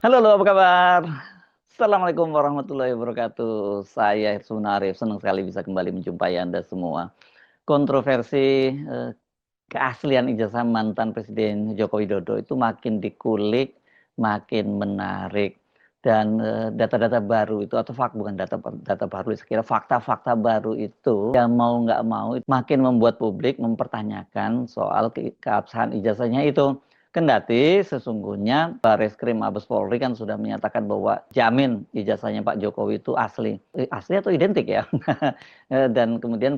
Halo, apa kabar? Assalamualaikum warahmatullahi wabarakatuh. Saya Hirsun Arif, senang sekali bisa kembali menjumpai Anda semua. Kontroversi keaslian ijazah mantan Presiden Joko Widodo itu makin dikulik, makin menarik. Dan data-data baru itu atau bukan data baru, saya kira fakta-fakta baru itu yang mau nggak mau makin membuat publik mempertanyakan soal keabsahan ijazahnya itu. Kendati sesungguhnya Bareskrim Mabes Polri kan sudah menyatakan bahwa jamin ijazahnya Pak Jokowi itu asli. Asli atau identik ya? Dan kemudian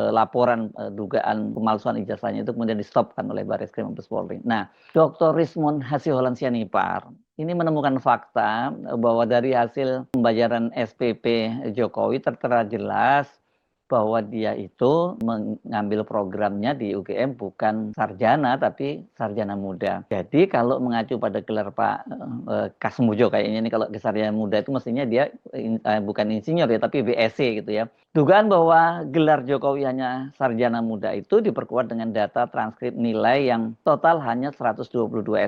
laporan dugaan pemalsuan ijazahnya itu kemudian di-stopkan oleh Bareskrim Mabes Polri. Nah, Dr. Rismon Hasiholan Sianipar ini menemukan fakta bahwa dari hasil pembayaran SPP Jokowi tertera jelas bahwa dia itu mengambil programnya di UGM bukan sarjana tapi sarjana muda. Jadi kalau mengacu pada gelar Pak Kasmujo kayaknya ini kalau sarjana muda itu mestinya dia bukan insinyur ya tapi BSc gitu ya. Dugaan bahwa gelar Jokowi hanya sarjana muda itu diperkuat dengan data transkrip nilai yang total hanya 122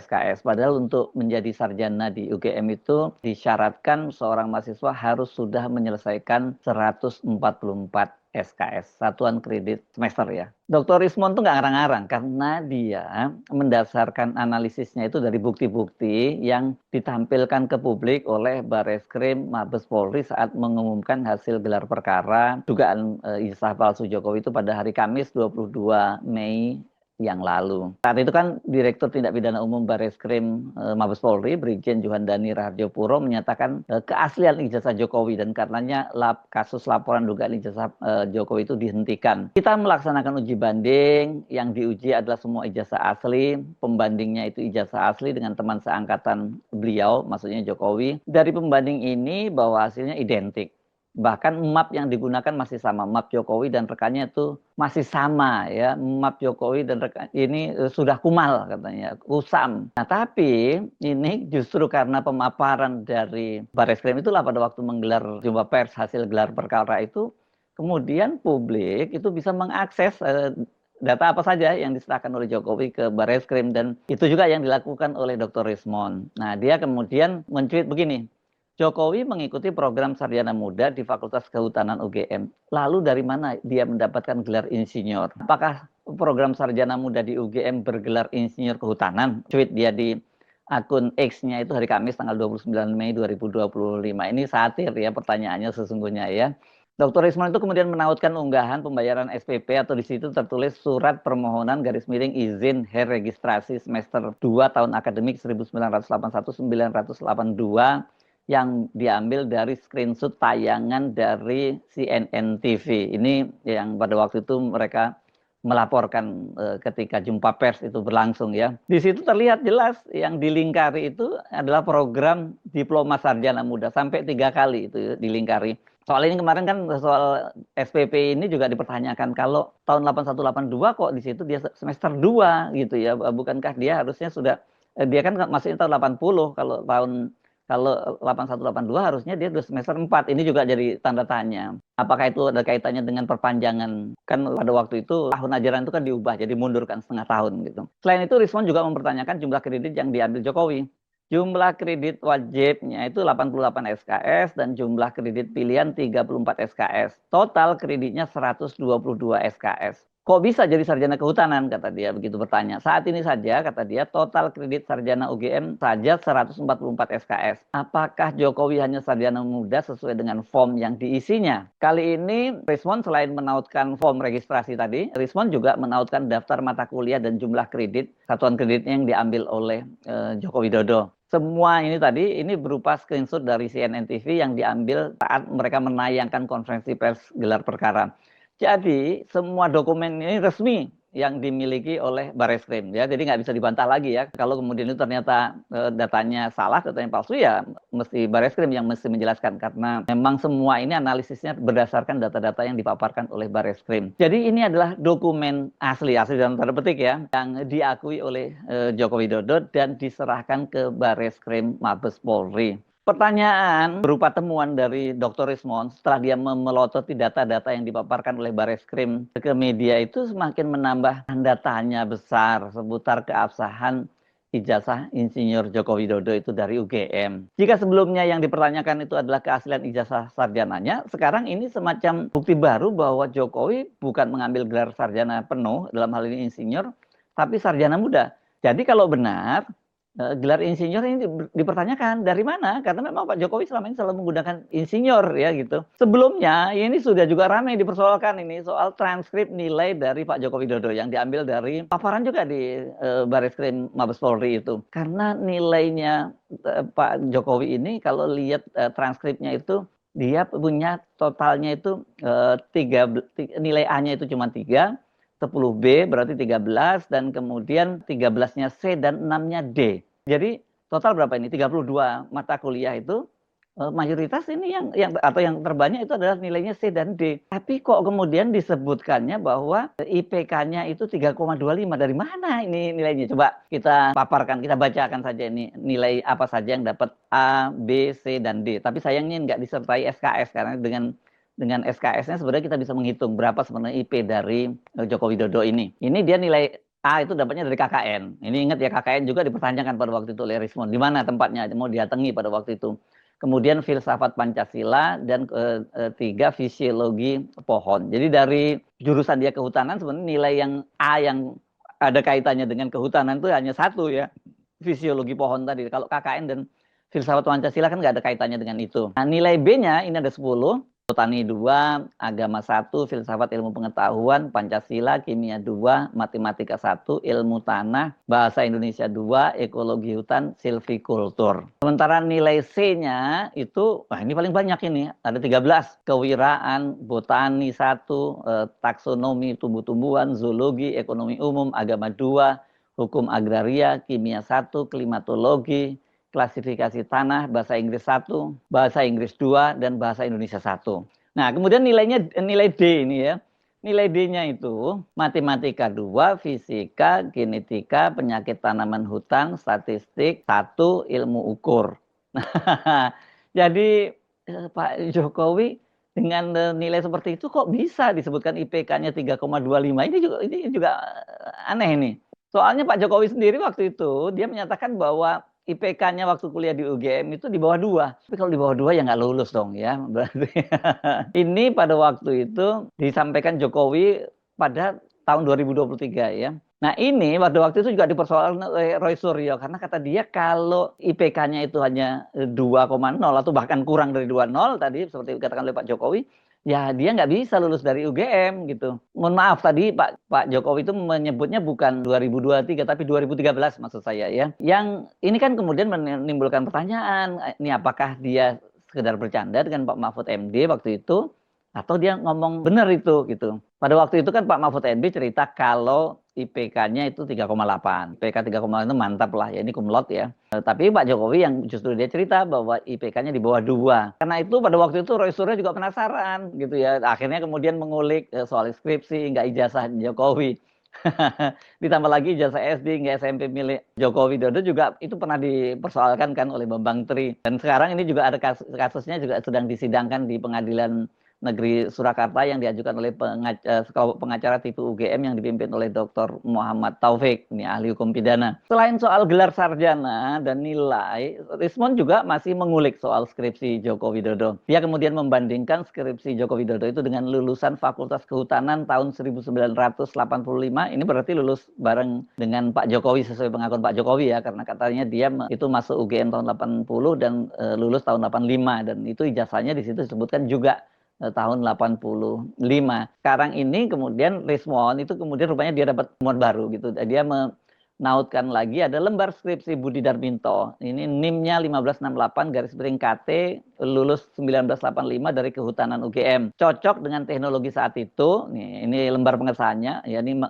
SKS. Padahal untuk menjadi sarjana di UGM itu disyaratkan seorang mahasiswa harus sudah menyelesaikan 144 SKS, satuan kredit semester ya. Dr. Rismon tuh nggak ngarang-ngarang karena dia mendasarkan analisisnya itu dari bukti-bukti yang ditampilkan ke publik oleh Bareskrim Mabes Polri saat mengumumkan hasil gelar perkara dugaan ijazah palsu Jokowi itu pada hari Kamis 22 Mei yang lalu. Saat itu kan Direktur Tindak Pidana Umum Bareskrim Mabes Polri, Brigjen Juhandani Rahardjopuro menyatakan keaslian ijazah Jokowi dan karenanya kasus laporan dugaan ijazah Jokowi itu dihentikan. Kita melaksanakan uji banding, yang diuji adalah semua ijazah asli, pembandingnya itu ijazah asli dengan teman seangkatan beliau, maksudnya Jokowi. Dari pembanding ini bahwa hasilnya identik. Bahkan map yang digunakan masih sama, map Jokowi dan rekannya itu masih sama ya, map Jokowi dan rekan ini sudah kumal katanya, kusam. Nah, tapi ini justru karena pemaparan dari Bareskrim itulah pada waktu menggelar jumpa pers hasil gelar perkara itu, kemudian publik itu bisa mengakses data apa saja yang diserahkan oleh Jokowi ke Bareskrim dan itu juga yang dilakukan oleh Dr. Rismon. Nah, dia kemudian mencuit begini. Jokowi mengikuti program sarjana muda di Fakultas Kehutanan UGM. Lalu dari mana dia mendapatkan gelar insinyur? Apakah program sarjana muda di UGM bergelar insinyur kehutanan? Tweet dia di akun X-nya itu hari Kamis tanggal 29 Mei 2025. Ini satir ya pertanyaannya sesungguhnya ya. Dr. Risman itu kemudian menautkan unggahan pembayaran SPP atau di situ tertulis surat permohonan garis miring izin registrasi semester 2 tahun akademik 1981-1982 yang diambil dari screenshot tayangan dari CNN TV. Ini yang pada waktu itu mereka melaporkan ketika jumpa pers itu berlangsung ya. Di situ terlihat jelas yang dilingkari itu adalah program diploma sarjana muda sampai 3 kali itu dilingkari. Soal ini kemarin kan soal SPP ini juga dipertanyakan kalau tahun 8182 kok di situ dia semester 2 gitu ya. Bukankah dia harusnya sudah dia kan masih tahun 80 kalau 8182 harusnya dia udah semester 4. Ini juga jadi tanda tanya. Apakah itu ada kaitannya dengan perpanjangan? Kan pada waktu itu tahun ajaran itu kan diubah jadi mundur kan setengah tahun gitu. Selain itu Rismon juga mempertanyakan jumlah kredit yang diambil Jokowi. Jumlah kredit wajibnya itu 88 SKS dan jumlah kredit pilihan 34 SKS. Total kreditnya 122 SKS. Kok bisa jadi sarjana kehutanan, kata dia begitu bertanya. Saat ini saja, kata dia, total kredit sarjana UGM saja 144 SKS. Apakah Jokowi hanya sarjana muda sesuai dengan form yang diisinya? Kali ini Rismon selain menautkan form registrasi tadi, Rismon juga menautkan daftar mata kuliah dan jumlah kredit, satuan kreditnya yang diambil oleh Joko Widodo. Semua ini tadi, ini berupa screenshot dari CNN TV yang diambil saat mereka menayangkan konferensi pers gelar perkara. Jadi semua dokumen ini resmi yang dimiliki oleh Bareskrim ya, jadi nggak bisa dibantah lagi ya. Kalau kemudian itu ternyata datanya salah, datanya palsu ya, mesti Bareskrim yang mesti menjelaskan karena memang semua ini analisisnya berdasarkan data-data yang dipaparkan oleh Bareskrim. Jadi ini adalah dokumen asli dalam tanda petik ya, yang diakui oleh Joko Widodo dan diserahkan ke Bareskrim Mabes Polri. Pertanyaan berupa temuan dari Dr. Rismon setelah dia memelototi data-data yang dipaparkan oleh Bareskrim ke media itu semakin menambah tanda tanya besar seputar keabsahan ijazah Insinyur Joko Widodo itu dari UGM. Jika sebelumnya yang dipertanyakan itu adalah keaslian ijazah sarjananya, sekarang ini semacam bukti baru bahwa Jokowi bukan mengambil gelar sarjana penuh, dalam hal ini insinyur, tapi sarjana muda. Jadi kalau benar, gelar insinyur ini dipertanyakan dari mana? Karena memang Pak Jokowi selama ini selalu menggunakan insinyur ya gitu. Sebelumnya ini sudah juga ramai dipersoalkan ini soal transkrip nilai dari Pak Joko Widodo yang diambil dari paparan juga di Bareskrim Mabes Polri itu. Karena nilainya Pak Jokowi ini kalau lihat transkripnya itu dia punya totalnya itu nilai A-nya itu cuma 3, 10B berarti 13 dan kemudian 13-nya C dan 6-nya D. Jadi total berapa ini? 32 mata kuliah itu mayoritas ini yang atau yang terbanyak itu adalah nilainya C dan D. Tapi kok kemudian disebutkannya bahwa IPK-nya itu 3,25. Dari mana ini nilainya? Coba kita paparkan, kita bacakan saja ini nilai apa saja yang dapat A, B, C dan D. Tapi sayangnya nggak disertai SKS karena dengan SKS-nya sebenarnya kita bisa menghitung berapa sebenarnya IP dari Joko Widodo ini. Ini dia nilai A itu dapatnya dari KKN. Ini ingat ya, KKN juga dipertanyakan pada waktu itu oleh Rismon. Di mana tempatnya mau didatangi pada waktu itu. Kemudian filsafat Pancasila dan ketiga fisiologi pohon. Jadi dari jurusan dia kehutanan sebenarnya nilai yang A yang ada kaitannya dengan kehutanan itu hanya satu ya. Fisiologi pohon tadi. Kalau KKN dan filsafat Pancasila kan nggak ada kaitannya dengan itu. Nah, nilai B-nya ini ada 10. Botani 2, agama 1, filsafat ilmu pengetahuan, Pancasila, kimia 2, matematika 1, ilmu tanah, bahasa Indonesia 2, ekologi hutan, silvikultur. Sementara nilai C-nya itu, wah ini paling banyak ini, ada 13. Kewiraan, botani 1, taksonomi tumbuh-tumbuhan, zoologi, ekonomi umum, agama 2, hukum agraria, kimia 1, klimatologi, klasifikasi tanah, bahasa Inggris 1, bahasa Inggris 2, dan bahasa Indonesia 1. Nah, kemudian nilai D ini ya. Nilai D-nya itu matematika 2, fisika, genetika, penyakit tanaman hutan, statistik 1, ilmu ukur. Nah, jadi Pak Jokowi dengan nilai seperti itu kok bisa disebutkan IPK-nya 3,25. Ini juga aneh nih. Soalnya Pak Jokowi sendiri waktu itu dia menyatakan bahwa IPK-nya waktu kuliah di UGM itu di bawah 2. Tapi kalau di bawah 2 ya nggak lulus dong ya. Berarti ini pada waktu itu disampaikan Jokowi pada tahun 2023 ya. Nah ini pada waktu itu juga dipersoalkan oleh Roy Suryo karena kata dia kalau IPK-nya itu hanya 2,0 atau bahkan kurang dari 2,0 tadi seperti dikatakan oleh Pak Jokowi, ya dia nggak bisa lulus dari UGM gitu. Mohon maaf tadi Pak Jokowi itu menyebutnya bukan 2023 tapi 2013 maksud saya ya. Yang ini kan kemudian menimbulkan pertanyaan, ini apakah dia sekedar bercanda dengan Pak Mahfud MD waktu itu atau dia ngomong benar itu gitu. Pada waktu itu kan Pak Mahfud MD cerita kalau IPK-nya itu 3,8. IPK 3,8 itu mantap lah ya, ini cum laude ya. Tapi Pak Jokowi yang justru dia cerita bahwa IPK-nya di bawah 2. Karena itu pada waktu itu Roy Suryo juga penasaran gitu ya. Akhirnya kemudian mengulik soal skripsi, nggak ijazah Jokowi. Ditambah lagi ijazah SD nggak SMP milik Joko Widodo juga itu pernah dipersoalkan kan oleh Bambang Tri. Dan sekarang ini juga ada kasusnya juga sedang disidangkan di Pengadilan Negeri Surakarta yang diajukan oleh pengacara tipe UGM yang dipimpin oleh Dr. Muhammad Taufik, ini ahli hukum pidana. Selain soal gelar sarjana dan nilai, Rismon juga masih mengulik soal skripsi Joko Widodo. Dia kemudian membandingkan skripsi Joko Widodo itu dengan lulusan Fakultas Kehutanan tahun 1985. Ini berarti lulus bareng dengan Pak Jokowi sesuai pengakuan Pak Jokowi ya, karena katanya dia itu masuk UGM tahun 80 dan lulus tahun 85 dan itu ijazahnya di situ disebutkan juga tahun 85. Sekarang ini kemudian Rismon itu kemudian rupanya dia dapat temuan baru gitu. Dia menautkan lagi ada lembar skripsi Budi Darminto. Ini NIM-nya 1568/KT lulus 1985 dari Kehutanan UGM. Cocok dengan teknologi saat itu. Ini lembar pengesahannya ya, ini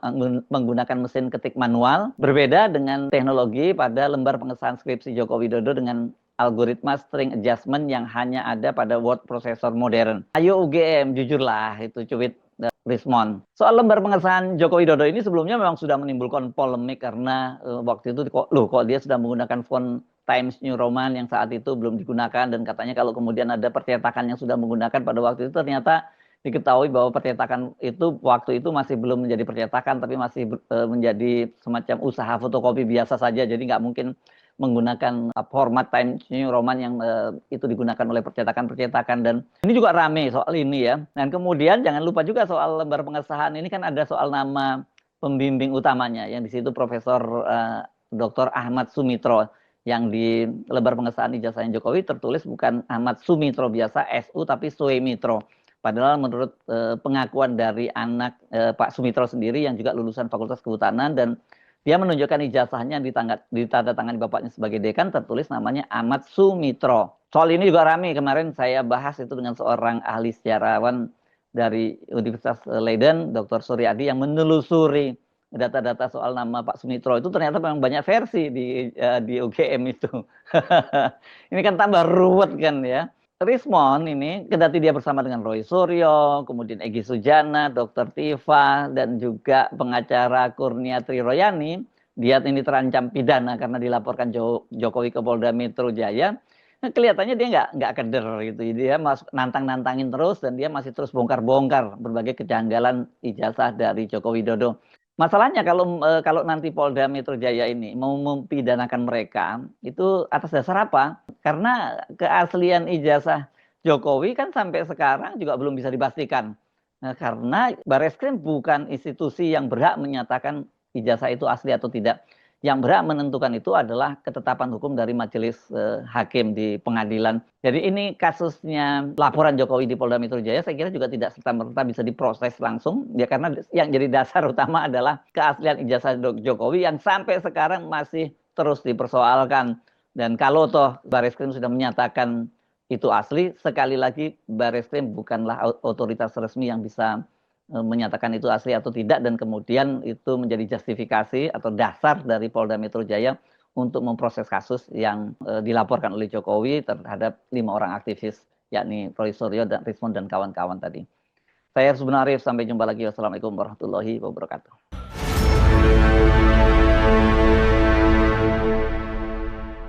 menggunakan mesin ketik manual. Berbeda dengan teknologi pada lembar pengesahan skripsi Joko Widodo dengan algoritma string adjustment yang hanya ada pada word processor modern. Ayo UGM, jujurlah itu cuit Rismon. Soal lembar pengesahan Joko Widodo ini sebelumnya memang sudah menimbulkan polemik karena waktu itu kok dia sudah menggunakan font Times New Roman yang saat itu belum digunakan dan katanya kalau kemudian ada percetakan yang sudah menggunakan pada waktu itu ternyata diketahui bahwa percetakan itu waktu itu masih belum menjadi percetakan, tapi masih menjadi semacam usaha fotokopi biasa saja. Jadi nggak mungkin menggunakan format Times New Roman yang itu digunakan oleh percetakan-percetakan, dan ini juga rame soal ini ya. Dan kemudian jangan lupa juga soal lembar pengesahan ini kan ada soal nama pembimbing utamanya yang di situ Profesor Dr. Ahmad Sumitro, yang di lembar pengesahan ijazahnya Jokowi tertulis bukan Ahmad Sumitro biasa SU tapi Suemitro. Padahal menurut pengakuan dari anak Pak Sumitro sendiri yang juga lulusan Fakultas Kehutanan, dan dia menunjukkan ijazahnya ditandatangani bapaknya sebagai dekan, tertulis namanya Ahmad Sumitro. Soal ini juga ramai, kemarin saya bahas itu dengan seorang ahli sejarawan dari Universitas Leiden, Dr. Suryadi, yang menelusuri data-data soal nama Pak Sumitro itu ternyata memang banyak versi di UGM itu. Ini kan tambah ruwet kan ya. Rismon ini, kendati dia bersama dengan Roy Suryo, kemudian Egy Sujana, Dr. Tifa, dan juga pengacara Kurnia Triroyani, dia ini terancam pidana karena dilaporkan Jokowi ke Polda Metro Jaya. Nah, kelihatannya dia nggak keder gitu. Dia masuk nantang-nantangin terus, dan dia masih terus bongkar-bongkar berbagai kejanggalan ijazah dari Joko Widodo. Masalahnya kalau nanti Polda Metro Jaya ini mau mempidanakan mereka, itu atas dasar apa? Karena keaslian ijazah Jokowi kan sampai sekarang juga belum bisa dipastikan. Nah, karena Bareskrim bukan institusi yang berhak menyatakan ijazah itu asli atau tidak. Yang berhak menentukan itu adalah ketetapan hukum dari majelis hakim di pengadilan. Jadi ini kasusnya laporan Jokowi di Polda Metro Jaya, saya kira juga tidak serta-merta bisa diproses langsung, ya karena yang jadi dasar utama adalah keaslian ijazah Jokowi yang sampai sekarang masih terus dipersoalkan. Dan kalau toh Bareskrim sudah menyatakan itu asli, sekali lagi Bareskrim bukanlah otoritas resmi yang bisa menyatakan itu asli atau tidak, dan kemudian itu menjadi justifikasi atau dasar dari Polda Metro Jaya untuk memproses kasus yang dilaporkan oleh Jokowi terhadap 5 orang aktivis, yakni Roy Suryo, dan Rismon, dan kawan-kawan tadi. Saya Arif, sampai jumpa lagi. Wassalamualaikum warahmatullahi wabarakatuh.